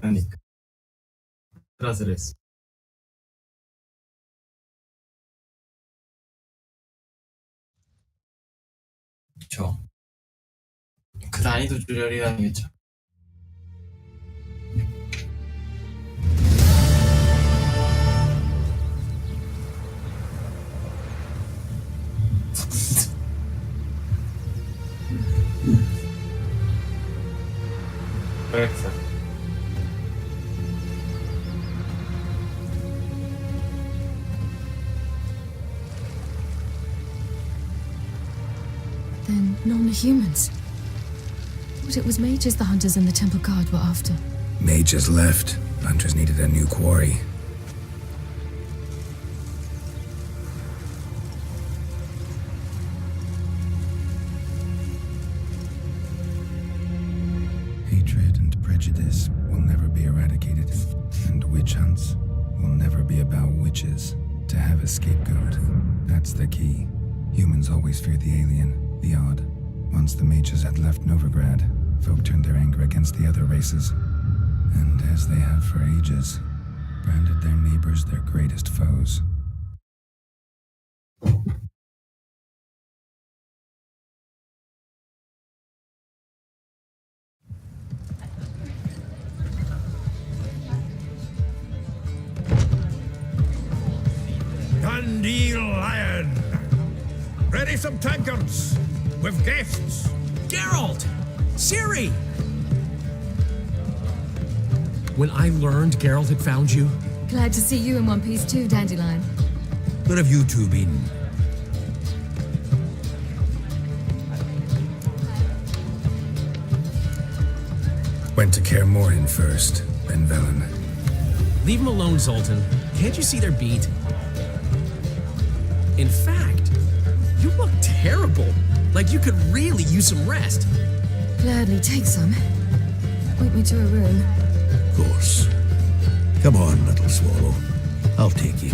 그러니까 아슬아슬했어. 그쵸. 그 난이도 조절이라겠죠. 그랬어. Then non-humans. Thought it was mages the hunters and the temple guard were after. Mages left. Hunters needed a new quarry. Hatred and prejudice will never be eradicated, and witch hunts will never be about witches. To have a scapegoat, that's the key. Humans always fear the alien, the odd. Once the mages had left Novigrad, folk turned their anger against the other races. And as they have for ages, branded their neighbors their greatest foes. Dandelion! Ready some tankards! With guests! Geralt! Ciri! When I learned Geralt had found you, Glad to see you in one piece too, Dandelion. Where have you two been? Went to Kaer Morhen first, then Velen. leave them alone, Zoltan. Can't you see they're beat? In fact, you look terrible. Like you could really use some rest. Gladly take some. Point me to a room. Of course. Come on, little swallow. I'll take you.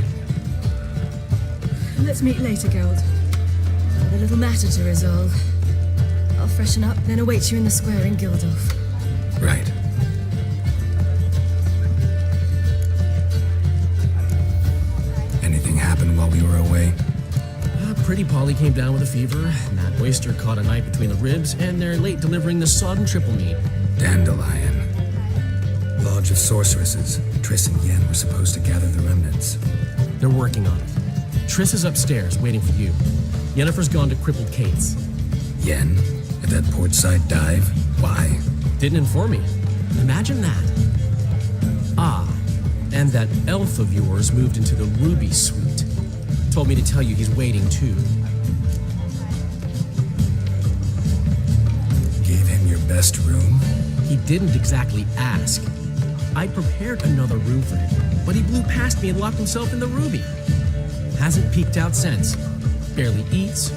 Let's meet later, Geralt. I've a little matter to resolve. I'll freshen up, then await you in the square in Gildorf. Right. Anything happened while we were away? Pretty Polly came down with a fever. Matt Oyster caught a knife between the ribs, and they're late delivering the sodden triple meat. Dandelion. Lodge of Sorceresses. Triss and Yen were supposed to gather the remnants. They're working on it. Triss is upstairs, waiting for you. Yennefer's gone to crippled Kate's. Yen? At that portside dive? Why? Didn't inform me. Imagine that. Ah, and that elf of yours moved into the Ruby Suite. Told me to tell you he's waiting too. Gave him your best room? He didn't exactly ask. I prepared another room for him, but he blew past me and locked himself in the Ruby. Hasn't peeked out since. Barely eats,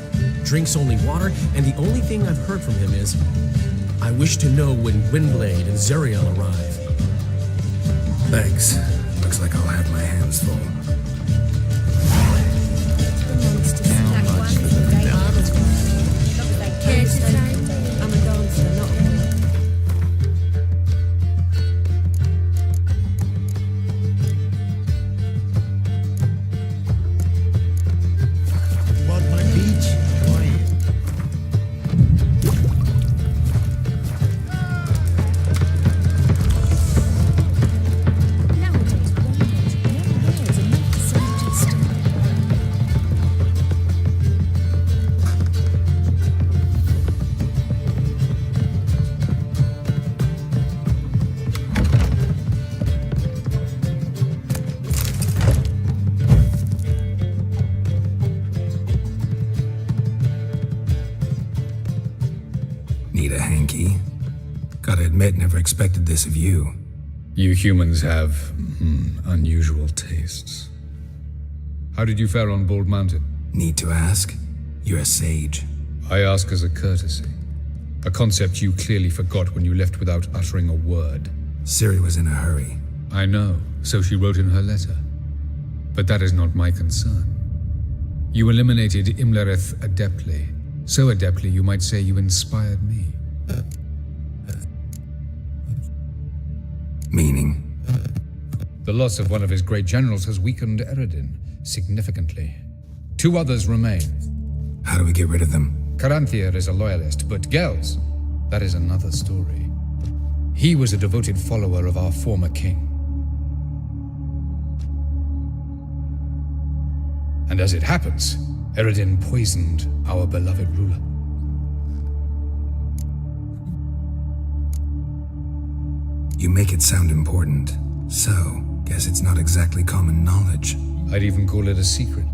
drinks only water, and the only thing I've heard from him is, I wish to know when Gwynblade and Zuriel arrive. Thanks. Looks like I'll have my hands full. I'm a dancer, not a Want my beach? Why? Nowadays, one never wears a milk sandwich stone. Need a hanky? Gotta admit, never expected this of you. You humans have unusual tastes. How did you fare on Bald Mountain? Need to ask? You're a sage. I ask as a courtesy. A concept you clearly forgot when you left without uttering a word. Ciri was in a hurry. I know, so she wrote in her letter. But that is not my concern. You eliminated Imlerith adeptly. So adeptly you might say you inspired me. Meaning? The loss of one of his great generals has weakened Eredin significantly. 2 others remain. How do we get rid of them? Caranthier is a loyalist, but Gels, that is another story. He was a devoted follower of our former king. And as it happens, Eredin poisoned our beloved ruler. You make it sound important, so guess it's not exactly common knowledge. I'd even call it a secret.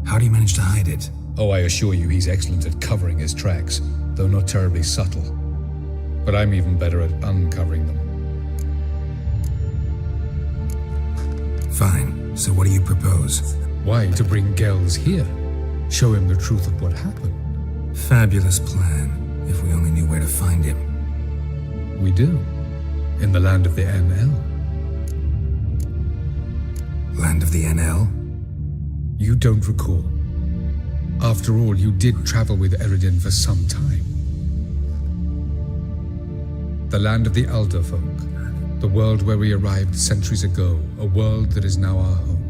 How do you manage to hide it? Oh, I assure you he's excellent at covering his tracks, though not terribly subtle. But I'm even better at uncovering them. Fine, so what do you propose? Why, to bring Gels here. Show him the truth of what happened. Fabulous plan, if we only knew where to find him. We do. In the land of the NL. Land of the NL? You don't recall. After all, you did travel with Eredin for some time. The land of the Alderfolk. The world where we arrived centuries ago. A world that is now our home.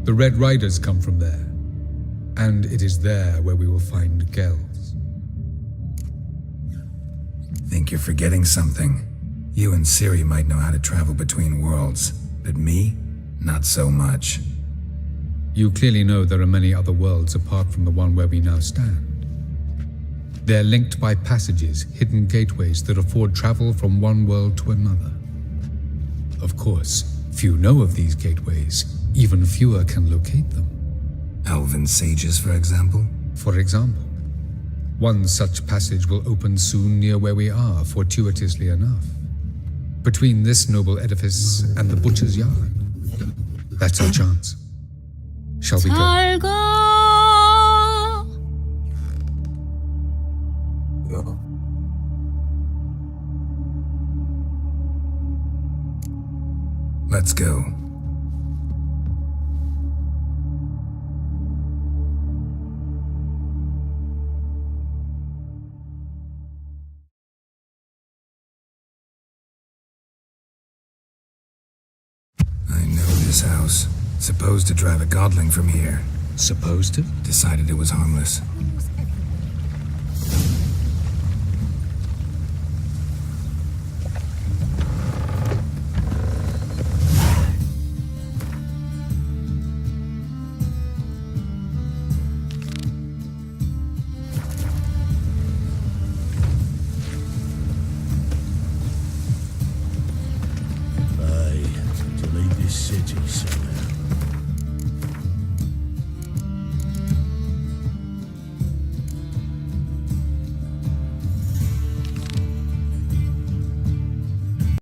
The Red Riders come from there. And it is there where we will find Gels. Think you're forgetting something. You and Ciri might know how to travel between worlds, but me? Not so much. You clearly know there are many other worlds apart from the one where we now stand. They're linked by passages, hidden gateways that afford travel from one world to another. Of course, few know of these gateways. Even fewer can locate them. Elven sages, for example? For example. One such passage will open soon near where we are, fortuitously enough. Between this noble edifice and the butcher's yard. That's our chance. Shall we go? 잘 가. 이거. Let's go. I know this house. Supposed to drive a godling from here. Supposed to? Decided it was harmless.